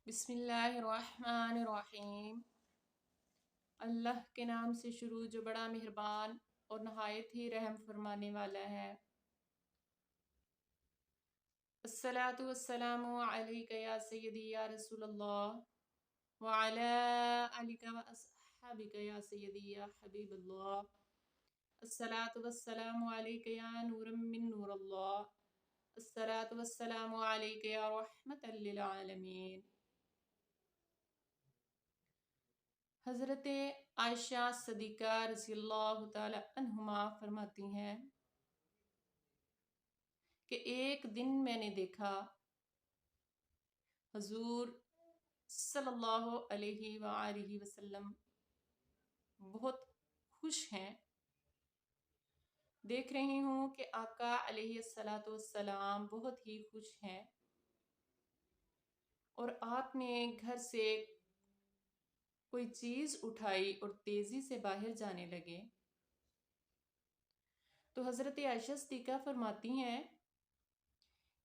बिस्मिल्लाहिर्रहमानिर्रहीम। अल्लाह के नाम से शुरू जो बड़ा मेहरबान और नहायत ही रहम फरमाने वाला है। अस्सलातु वस्सलामु अलैका या सय्यदी या रसूलल्लाह व अला आलिका व अस्हाबिका या सय्यदी या हबीबल्लाह। अस्सलातु वस्सलामु अलैका या नूरम मिन नूरल्लाह। अस्सलातु वस्सलामु अलैका या रहमतल लिल आलमीन। हज़रत आयशा सदीक़ा रज़ियल्लाहु ताला अन्हुमा फरमाती हैं कि एक दिन मैंने देखा हुज़ूर सल्लल्लाहु अलैहि वसल्लम बहुत खुश हैं। देख रही हूँ कि आका अलैहिस्सलातु वस्सलाम बहुत ही खुश हैं और आपने घर से कोई चीज़ उठाई और तेज़ी से बाहर जाने लगे। तो हज़रत आयशा सिद्दीक़ा फरमाती हैं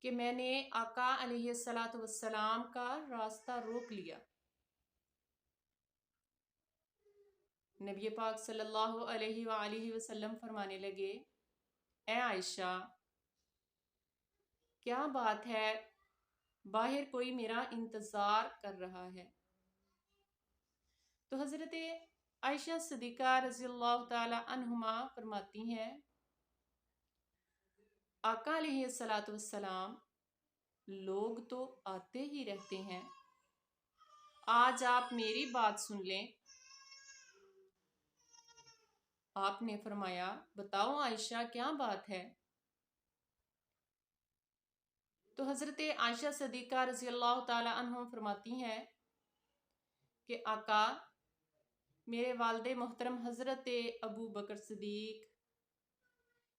कि मैंने आका अलैहिस्सलातु वस्सलाम का रास्ता रोक लिया। नबी पाक सल्लल्लाहु अलैहि वसल्लम फरमाने लगे, ए आयशा, क्या बात है, बाहर कोई मेरा इंतज़ार कर रहा है। तो हज़रत आयशा सिद्दीक़ा रज़ियल्लाहु ताला अन्हुमा फरमाती हैं, आका अलैहिस्सलातु वस्सलाम, लोग तो आते ही रहते हैं, आज आप मेरी बात सुन लें। आपने फरमाया, बताओ आयशा, क्या बात है। तो हज़रत आयशा सिद्दीक़ा रज़ियल्लाहु ताला अन्हा फरमाती हैं कि आका, मेरे वालिद मोहतरम हज़रत अबू बकर सिद्दीक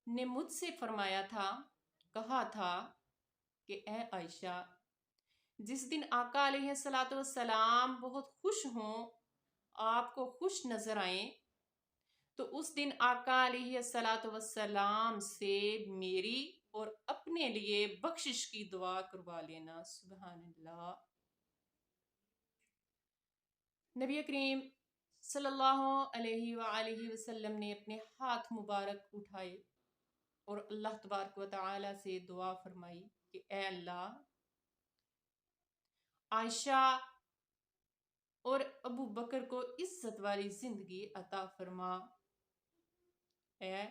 ने मुझसे फरमाया था, कहा था कि ए आयशा, जिस दिन आका अलैहिस्सलातु वस्सलाम बहुत खुश हों, आपको खुश नजर आए, तो उस दिन आका अलैहिस्सलातु वस्सलाम से मेरी और अपने लिए बख्शिश की दुआ करवा लेना। सुभान अल्लाह। नबी करीम सल्लल्लाहु अलैहि वसल्लम ने अपने हाथ मुबारक उठाए और अल्लाह तबारक व तआला से दुआ फरमाई कि ए अल्लाह, आयशा और अबू बकर को इज्जत वाली जिंदगी अता फरमा। ए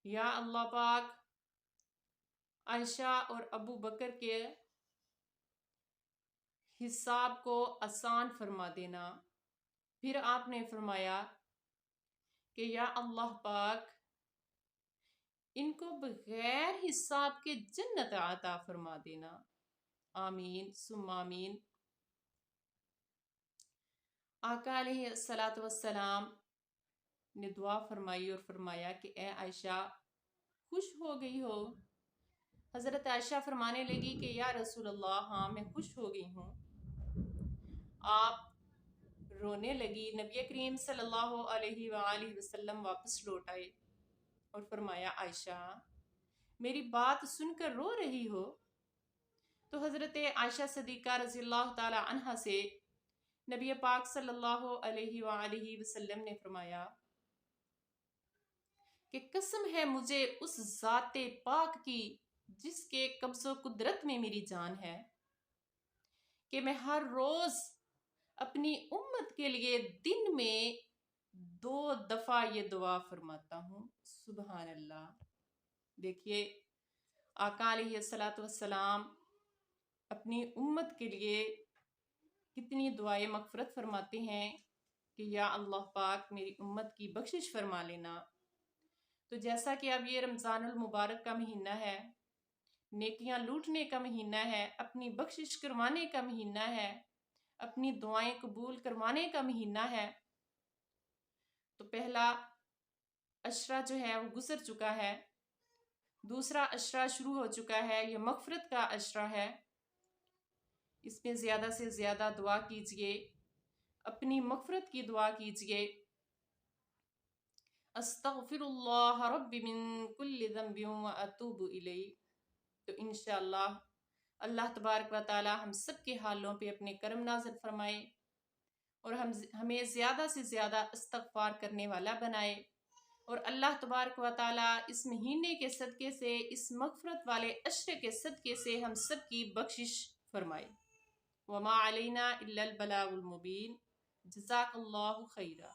या अल्लाह पाक, आयशा और अबू बकर के हिसाब को आसान फरमा देना। फिर आपने फरमाया कि या अल्लाह पाक, इनको बगैर हिसाब के जन्नत अता फरमा देना। आमीन सुम्मा आमीन। आका अलैहिस्सलातु वस्सलाम ने दुआ फरमाई और फरमाया कि ए आयशा, खुश हो गई हो। हज़रत आयशा फरमाने लगी कि या रसूल अल्लाह, हाँ मैं खुश हो गई हूँ। आप रोने लगी। नबी करीम सल्लल्लाहु अलैहि वसल्लम वापस लौट आए और फरमाया, आयशा, मेरी बात सुनकर रो रही हो। तो हज़रत आयशा सिद्दीक़ा रज़ियल्लाहु ताला अन्हा से नबी पाक सल्लल्लाहु अलैहि वसल्लम ने फरमाया कि कसम है मुझे उस ज़ाते पाक की जिसके कब्ज़ो कुदरत में मेरी जान है, कि मैं हर रोज अपनी उम्मत के लिए दिन में 2 दफा ये दुआ फरमाता हूँ। सुभान अल्लाह। देखिए, आका अलैहिस्सलातु वस्सलाम अपनी उम्मत के लिए कितनी दुआएं मगफरत फरमाते हैं कि या अल्लाह पाक, मेरी उम्मत की बख्शिश फरमा लेना। तो जैसा कि अब ये रमज़ानुल मुबारक का महीना है, नेकियां लूटने का महीना है, अपनी बख्शिश करवाने का महीना है, अपनी दुआएं कबूल करवाने का महीना है। तो पहला अशरा जो है वो गुजर चुका है, दूसरा अशरा शुरू हो चुका है। ये मगफरत का अशरा है। इसमें ज़्यादा से ज़्यादा दुआ कीजिए, अपनी मगफरत की दुआ कीजिए। अस्तगफिरुल्लाह रब्बी मिन कुल्लि ज़ंबिन व अतूबु इलैह। तो इंशाअल्लाह अल्लाह तबारक व ताला हम सब के हालों पे अपने करम नाज़िल फरमाए और हमें ज़्यादा से ज़्यादा इस्तग़फ़ार करने वाला बनाए। और अल्लाह तबारक व ताला इस महीने के सदक़े से, इस मग़फ़िरत वाले अशरे के सदक़े से हम सब की बख्शिश फरमाए। वमा अलैना इल्लल बलागुल मुबीन। जज़ाकल्लाहु खैरा।